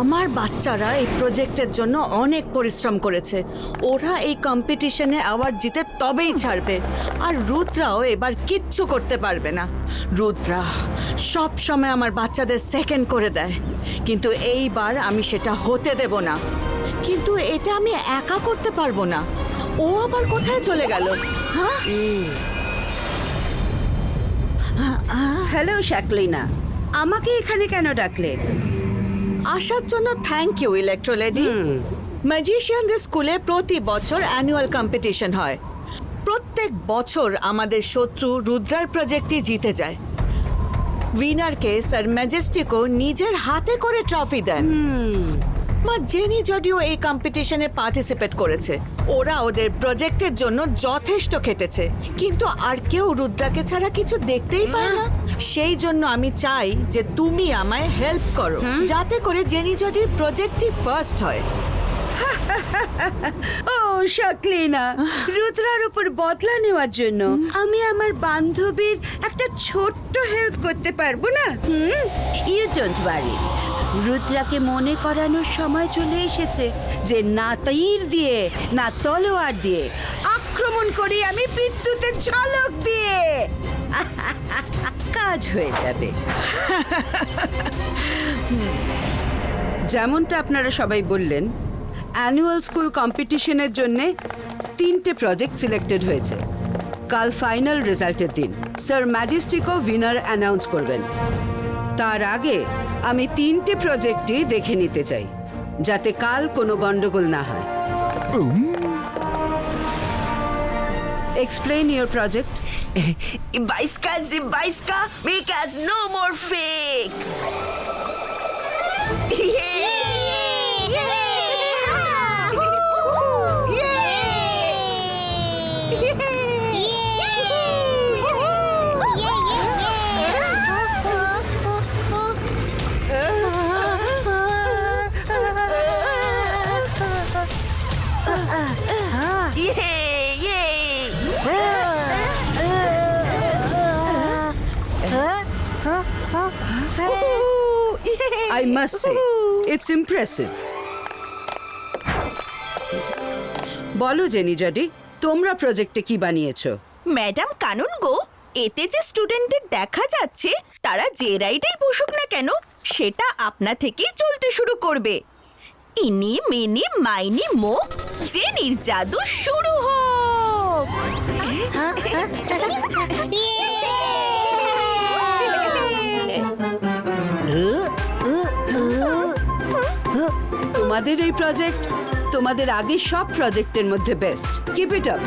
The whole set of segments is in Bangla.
আমার বাচ্চারা এই প্রজেক্টের জন্য অনেক পরিশ্রম করেছে। ওরা এই কম্পিটিশনে অ্যাওয়ার্ড জিতে তবেই ছাড়বে। আর রুদ্রাও এবার কিচ্ছু করতে পারবে না। রুদ্রা সব সময় আমার বাচ্চাদের সেকেন্ড করে দেয়, কিন্তু এইবার আমি সেটা হতে দেব না। কিন্তু এটা আমি একা করতে পারবো না। ও আবার কোথায় চলে গেল? হ্যাঁ, হ্যালো শ্যাকলিনা, আমাকে এখানে কেন ডাকলে? আসার জন্য থ্যাংক ইউ ইলেকট্রোলেডি। ম্যাজিশিয়ানদের স্কুলে প্রতি বছর অ্যানুয়াল কম্পিটিশন হয়। প্রত্যেক বছর আমাদের শত্রু রুদ্রার প্রজেক্টই জিতে যায়। উইনারকে স্যার ম্যাজেস্টিকও নিজের হাতে করে ট্রফি দেন। মা জেনি যদিও এই কম্পিটিশনে পার্টিসিপেট করেছে, ওরা ওদের প্রজেক্টের জন্য যথেষ্ট খেটেছে, কিন্তু আর কেউ রুদ্রাকে ছাড়া কিছু দেখতেই পায় না। সেই জন্য আমি চাই যে তুমি আমায় হেল্প করো, যাতে করে জেনি যদির প্রজেক্টই ফার্স্ট হয়। ও শ্যাকলিনা, রুদ্রার উপর বদলা নেওয়ার জন্য আমি আমার বান্ধবীর একটা ছোট্ট হেল্প করতে পারবো না? ইউ ডোন্ট ওয়ারি, রুদ্রাকে মনে করানোর সময় চলে এসেছে যে না তীর দিয়ে না তলোয়ার দিয়ে আক্রমণ করি আমি বিদ্যুতের ঝলক দিয়ে। কাজ হয়ে যাবে। যেমনটা আপনারা সবাই বললেন, অ্যানুয়াল স্কুল কম্পিটিশনের জন্য 3টে প্রজেক্ট সিলেক্টেড হয়েছে। কাল ফাইনাল রেজাল্টের দিন স্যার ম্যাজেস্টিকও উইনার অ্যানাউন্স করবেন। তার আগে আমি 3টে প্রজেক্টই দেখে নিতে চাই, যাতে কাল কোনো গন্ডগোল না হয়। Explain your project. Ibaiska Zibaiska, make us no more fake! I must say, it's impressive. বলো জেনি জডি, তোমরা প্রজেক্টে কি বানিয়েছো? ম্যাডাম কানুন গো, এতে যে স্টুডেন্টদের দেখা যাচ্ছে তারা যে রাইডেই বসুক না কেন সেটা আপনা থেকেই চলতে শুরু করবে। ইনি মিনি মাইনি মো, জেনির জাদু শুরু হোক। তোমাদের এই প্রজেক্ট তোমাদের আগে সব প্রজেক্টের মধ্যে best. Keep it up.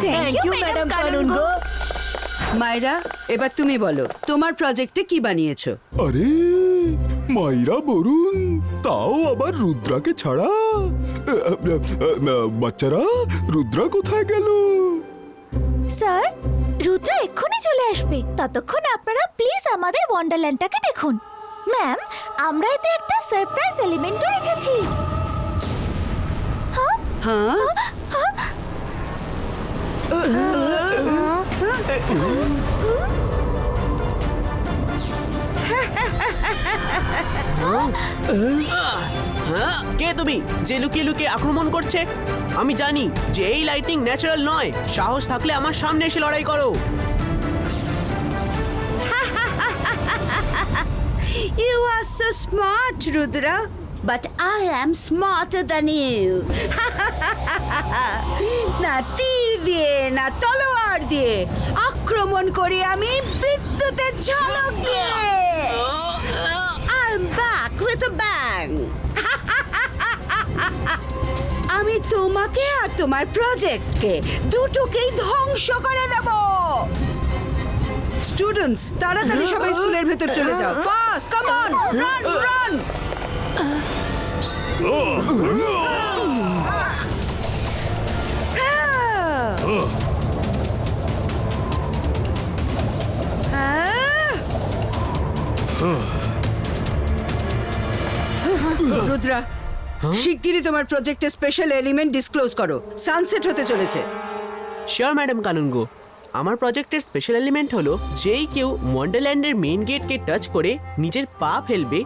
Thank you madam Kanungo. মায়রা, এবার তুমি বলো তোমার প্রজেক্টে কি বানিয়েছো? আরে মাইরা বরুণ, তাও আবার রুদ্রাকে ছাড়া? বাচ্চারা, রুদ্রা কোথায় গেল? স্যার, রুদ্রা এক্ষুনি চলে আসবে। ততক্ষণ আপনারা প্লিজ আমাদের ওয়ান্ডারল্যান্ডটাকে দেখুন। ম্যাম, আমরা এতে একটা সারপ্রাইজ এলিমেন্টও রেখেছি। হ্যাঁ, কে তুমি যে লুকিয়ে লুকিয়ে আক্রমণ করছে? আমি জানি যে এই লাইটিং ন্যাচারাল নয়। সাহস থাকলে আমার সামনে এসে লড়াই করো। You are so smart, Rudra, but I am smarter than you. না তীর দিয়ে না তলোয়ার দিয়ে আক্রমণ করি আমি বিদ্যুতের ঝলক দিয়ে। I'm back with a bang. আমি তোমাকে আর তোমার প্রজেক্টকে দুটোকেই ধ্বংস করে দেব। স্টুডেন্টস, তাড়াতাড়ি সবাই স্কুলের ভেতর চলে যাও। Fast, come on, run run. Rudra, শিগগিরই তোমার প্রজেক্টের স্পেশাল এলিমেন্ট ডিসক্লোজ করো। সানসেট হতে চলেছে। Sure madam Kanungo. আমার প্রজেক্টের স্পেশাল এলিমেন্ট হলো যেই কেউ ওয়ান্ডারল্যান্ডের মেইন গেটকে টাচ করে নিজের পা ফেলবে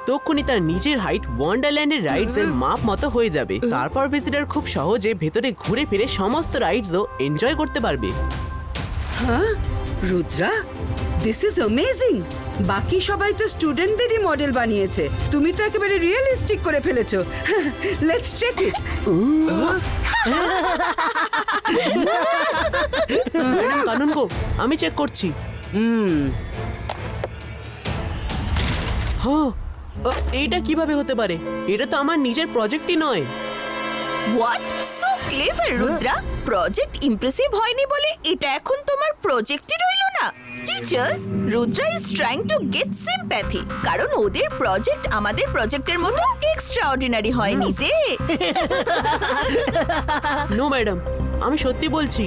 তখনই তার নিজের হাইট ওয়ান্ডারল্যান্ডের রাইডস এর মাপ মতো হয়ে যাবে। তারপর ভিজিটর খুব সহজে ভেতরে ঘুরে ফিরে সমস্ত রাইডসও এনজয় করতে পারবে। হ্যাঁ রুদ্রা, দিস ইজ অ্যামেজিং। বাকি সবাই তো স্টুডেন্টদেরই মডেল বানিয়েছে, তুমি তো একেবারে রিয়েলিস্টিক করে ফেলেছো। Let's check it. ম্যাডাম কানুন গো, আমি চেক করছি। হ্যাঁ, এইটা কিভাবে হতে পারে? এটা তো আমার নিজের প্রজেক্টই নয়। What, so clever Rudra. Project impressive হয়নি বলে এটা এখন তোমার প্রজেক্টই রইলো না। Teachers, Rudra is trying to get sympathy, কারণ ওদের প্রজেক্ট আমাদের প্রজেক্টের মতো এক্সট্রা অর্ডিনারি হয়নি যে। নো ম্যাডাম, আমি সত্যি বলছি,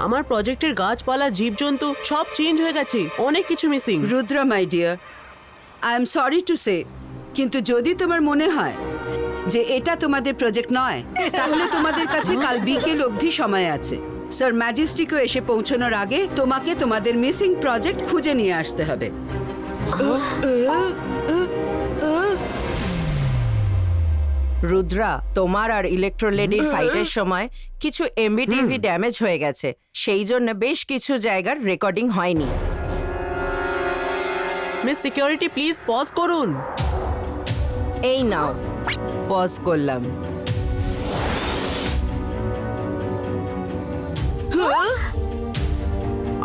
আমার প্রজেক্টের গাছপালা জীবজন্তু সব চেঞ্জ হয়ে গেছে, অনেক কিছু missing. Rudra my dear, I am sorry to say, কিন্তু যদি তোমার মনে হয় যে এটা তোমাদের প্রজেক্ট নয়, তাহলে তোমাদের কাছে কাল বিকেল অবধি সময় আছে। স্যার ম্যাজেস্টিকও এসে পৌঁছানোর আগে তোমাকে তোমাদের মিসিং প্রজেক্ট খুঁজে নিয়ে আসতে হবে। রুদ্রা, তোমার আর ইলেকট্রোলেডির ফাইটের সময় কিছু এমবিটিভি ড্যামেজ হয়ে গেছে, সেই জন্য বেশ কিছু জায়গার রেকর্ডিং হয়নি। মিস সিকিউরিটি প্লিজ পজ করুন। এই নাও, পজ করলাম।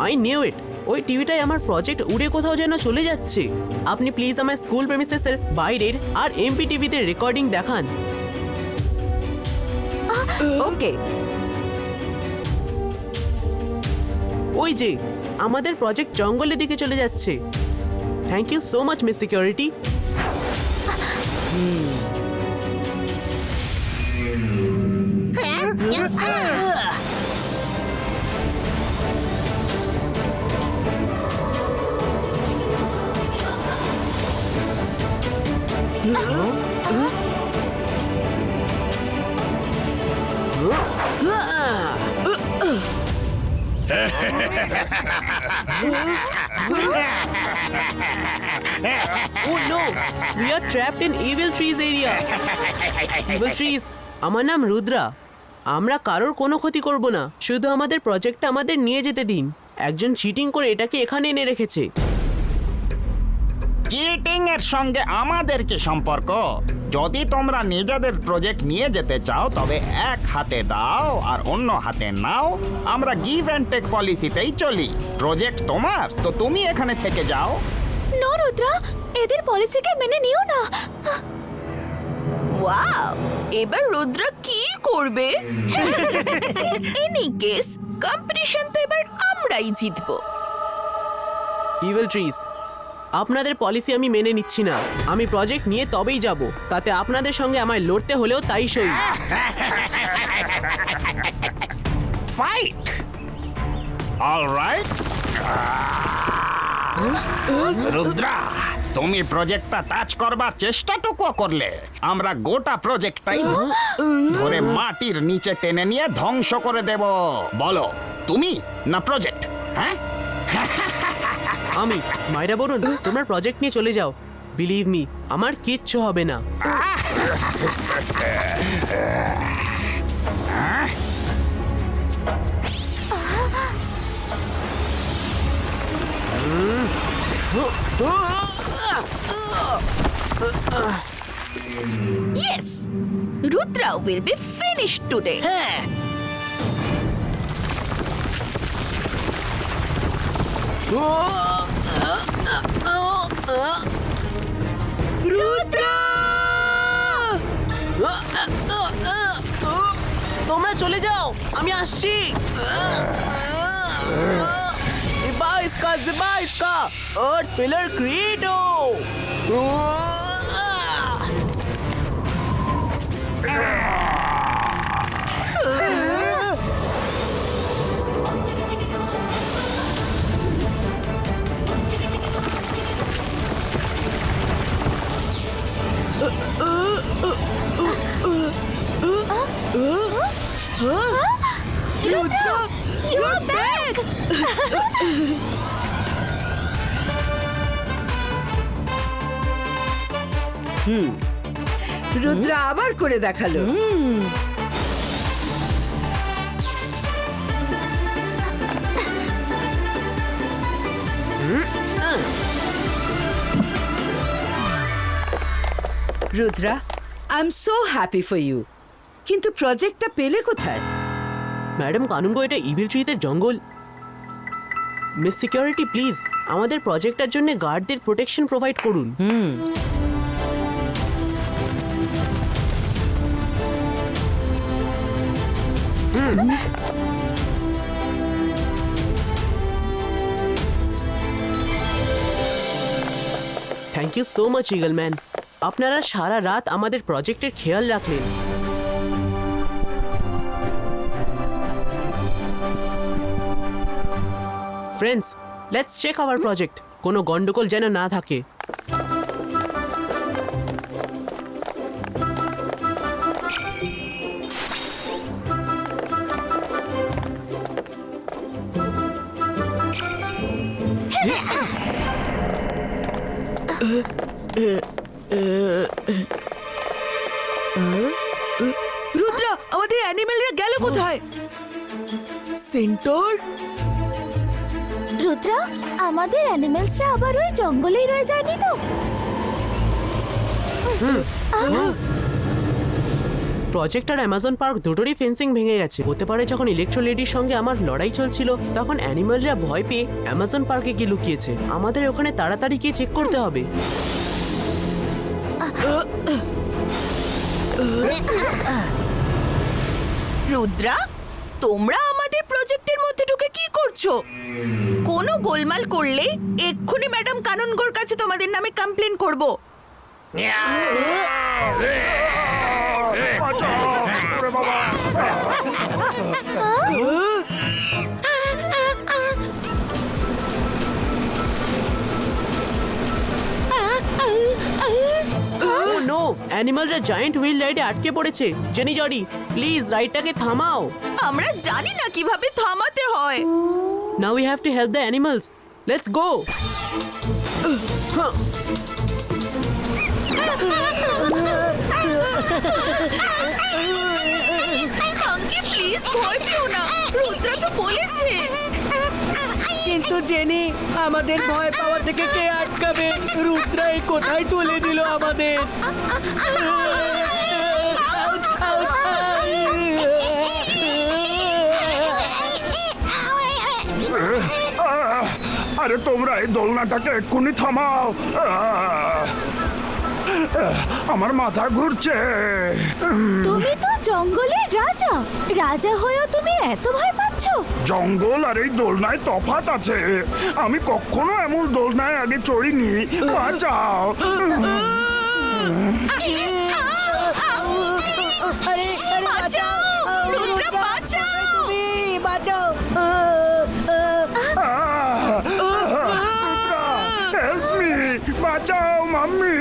আই নিউ ইট, ওই টিভিটাই আমার প্রজেক্ট উড়ে কোথাও যেন চলে যাচ্ছে। আপনি প্লিজ আমার স্কুল প্রেমিসেসের বাইরের আর এমপি টিভিতে রেকর্ডিং দেখান। ওকে, ওই যে আমাদের প্রজেক্ট জঙ্গলের দিকে চলে যাচ্ছে। Thank you so much miss security. Oh no! We are trapped in Evil Trees area. Evil Trees, আমার নাম রুদ্রা। আমরা কারোর কোনো ক্ষতি করব না, শুধু আমাদের প্রজেক্টটা আমাদের নিয়ে যেতে দিন। একজন চিটিং করে এটাকে এখানে এনে রেখেছে। চিটিং এর সঙ্গে আমাদের কি সম্পর্ক? যদি তোমরা নিজেদের প্রজেক্ট নিয়ে যেতে চাও তবে এক হাতে দাও আর অন্য হাতে নাও। আমরা গিভ অ্যান্ড টেক পলিসিতেই চলি। প্রজেক্ট তোমার, তো তুমি এখানে থেকে যাও। নো রুদ্রা, এদের পলিসিকে মেনে নিও না। ওয়াও, এবার রুদ্রা কি করবে? এনি কেস, কম্পিটিশন তো এবার আমরাই জিতবো। ইভিল ট্রিজ, আপনাদের পলিসি আমি মেনে নিচ্ছি না। আমি প্রজেক্ট নিয়ে তবেই যাব, তাতে আপনাদের সঙ্গে আমায় লড়তে হলেও তাই সই। Fight alright. রুদ্রা, তুমি প্রজেক্টটা টাচ করবার চেষ্টাটুকু করলে আমরা গোটা প্রজেক্টটাই ধরে মাটির নিচে টেনে নিয়ে ধ্বংস করে দেব। বলো, তুমি না প্রজেক্ট? হ্যাঁ, আমি। মাইরা বরুণ, তোমার প্রজেক্ট নিয়ে চলে যাও। বিলিভ মি, আমার কিচ্ছু হবে না। Yes, Rudra will be finished today. তোমরা চলে যাও, আমি আসছি। Zibaiska, Zibaiska, Earth Pillar Credo. Rudra, you're back! Rudra আবার করে দেখালো। Rudra, I am so happy for you. কিন্তু প্রজেক্টটা পেলে কোথায়? ম্যাডাম কানুনগো, এটা ইভিল ট্রিজের জঙ্গল। মিস সিকিউরিটি প্লিজ আমাদের প্রজেক্টটার জন্য গার্ডদের প্রোটেকশন প্রোভাইড করুন। Thank you so much eagle man, আপনারা সারা রাত আমাদের প্রজেক্টের খেয়াল রাখলেন। Friends, let's check our project, কোনো গন্ডগোল যেন না থাকে। রুদ্রা, আমাদের অ্যানিমেলরা গেল কোথায়? সেন্টর? রুদ্রা, আমাদের অ্যানিমেলসরা আবার ওই জঙ্গলেই রয়ে যায়নি তো? প্রজেক্ট আর অ্যামাজন পার্ক দুটোরই ফেন্সিং ভেঙে গেছে। হতে পারে যখন ইলেকট্রো লেডির সঙ্গে আমার লড়াই চলছিল তখন অ্যানিমালরা ভয় পেয়ে অ্যামাজন পার্কে গিয়ে লুকিয়েছে। আমাদের ওখানে তাড়াতাড়ি গিয়ে চেক করতে হবে। রুদ্রা, তোমরা আমাদের প্রজেক্টের মধ্যে ঢুকে কি করছো? কোনো গোলমাল করলে এক্ষুনি ম্যাডাম কানুনগোর কাছে তোমাদের নামে কমপ্লেন করব। নো, অ্যানিমালরা জায়ান্ট হুইল রাইডে আটকে পড়েছে। জেনি জডি, প্লিজ রাইডটাকে থামাও। আমরা জানি না কিভাবে থামাতে হয়। Now we have to help the animals. Let's go. আঙ্কি প্লিজ ভয় পেও না, রুদ্রা তো বলেছে। কিন্তু জেনি, আমাদের ভয় পাওয়া থেকে কে আটকাবে? রুদ্রা এই কোথায় তুলে দিল আমাদের। আরে তোমরা এই দোলনাটাকে এক্ষুনি থামাও, আমার মাথা ঘুরছে। তুমি তো জঙ্গলের রাজা, রাজা হয়েও তুমি এত ভয় পাচ্ছ? জঙ্গল আর এই দোলনায় তফাৎ আছে। আমি কখনো এমন দোলনায় আগে চড়িনি। বাঁচাও। আরে আরে বাঁচাও, রুদ্রা বাঁচাও। বাঁচাও। হেল্প মি, বাঁচাও মাম্মি।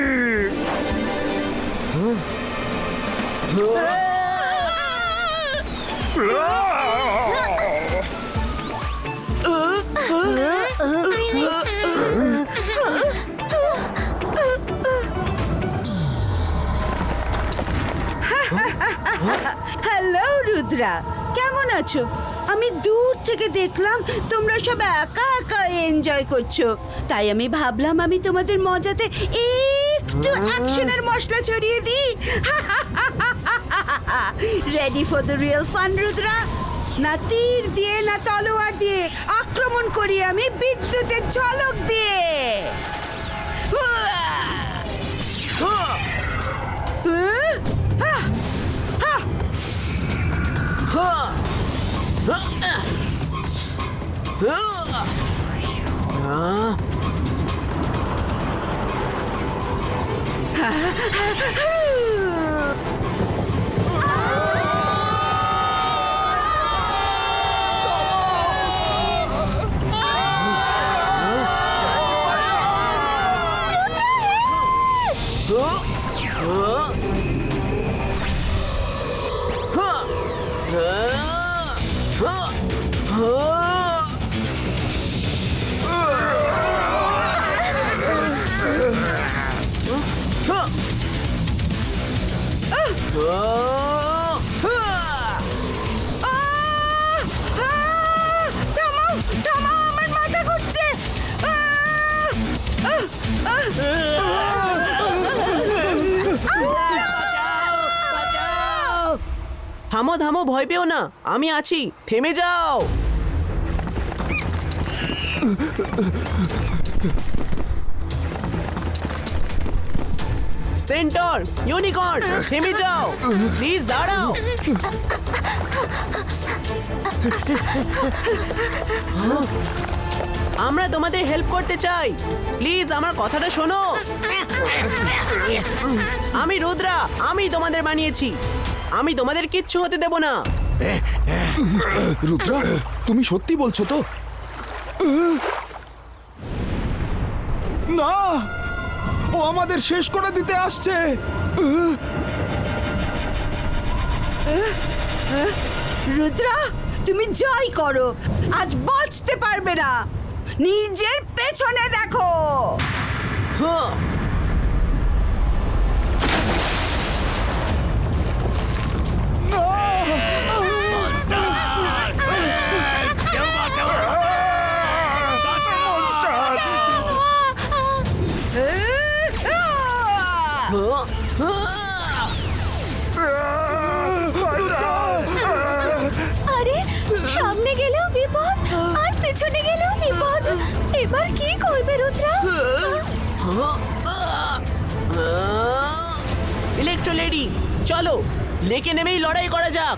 হ্যালো রুদ্রা, কেমন আছো? আমি দূর থেকে দেখলাম তোমরা সব একা একা এনজয় করছো, তাই আমি ভাবলাম আমি তোমাদের মজাতে একটু অ্যাকশনের মশলা ছড়িয়ে দিই। Ready for the real fun Rudra? না তীর দিয়ে না তলোয়ার দিয়ে আক্রমণ করি আমি বিদ্যুতের ঝলক দিয়ে। থামো থামো, ভয় পেও না, আমি আছি, থেমে যাও। সেন্টর, ইউনিকর্ন, থেমে যাও, প্লিজ দাঁড়াও। আমরা তোমাদের হেল্প করতে চাই, প্লিজ আমার কথাটা শোনো। আমি রুদ্রা, আমি তোমাদের বানিয়েছি, আমি তোমাদের কিচ্ছু হতে দেব না। রুদ্রা তুমি সত্যি বলছো তো? না, ও আমাদের শেষ করে দিতে আসছে। রুদ্রা, তুমি জয় করো, আজ বাঁচতে পারবে না। নিজের পেছনে দেখো। হ্যাঁ। আরে সামনে গেলেও বিপদ আর পেছনে গেলেও বিপদ, এবার কি করবে রুদ্রা? ইলেকট্রো লেডি, চলো লেকে নেমেই লড়াই করা যাক।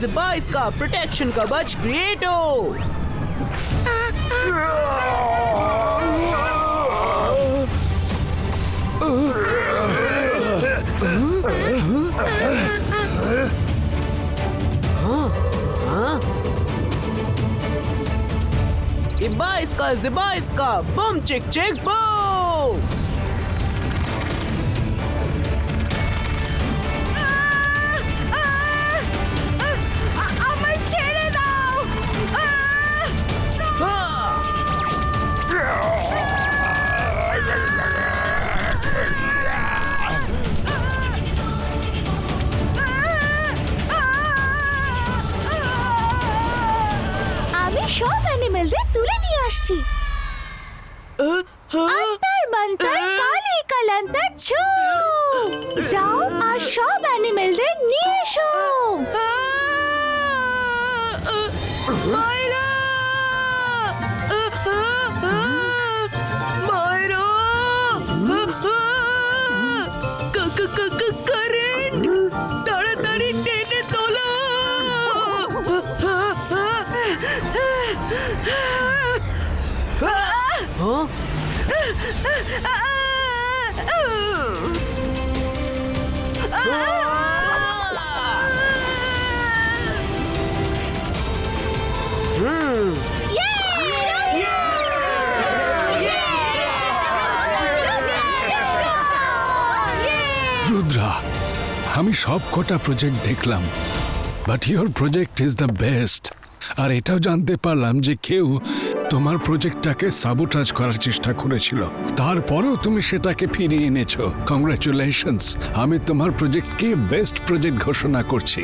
जिब्बा इसका प्रोटेक्शन कवच क्रिएटो। जिब्बा इसका बम चिक चिक बम। আমি সব অ্যানিমেলদের তুলে নিয়ে আসছি। আন্তর মন্তর কালি কালান্তর ছু, যাও আর সব অ্যানিমেলদের নিয়ে এসো। মায়রা, মায়রা, কারেন্ট, তাড়াতাড়ি টেনে তোলো। রুদ্রা, আমি সব কটা প্রজেক্ট দেখলাম, but your project is the best. আর এটাও জানতে পারলাম যে কেউ তোমার প্রজেক্টটাকে সাবোটাজ করার চেষ্টা করেছিল, তারপরেও তুমি সেটাকে ফিরিয়ে এনেছো। কংগ্রাচুলেশনস, আমি তোমার প্রজেক্টকে বেস্ট প্রজেক্ট ঘোষণা করছি।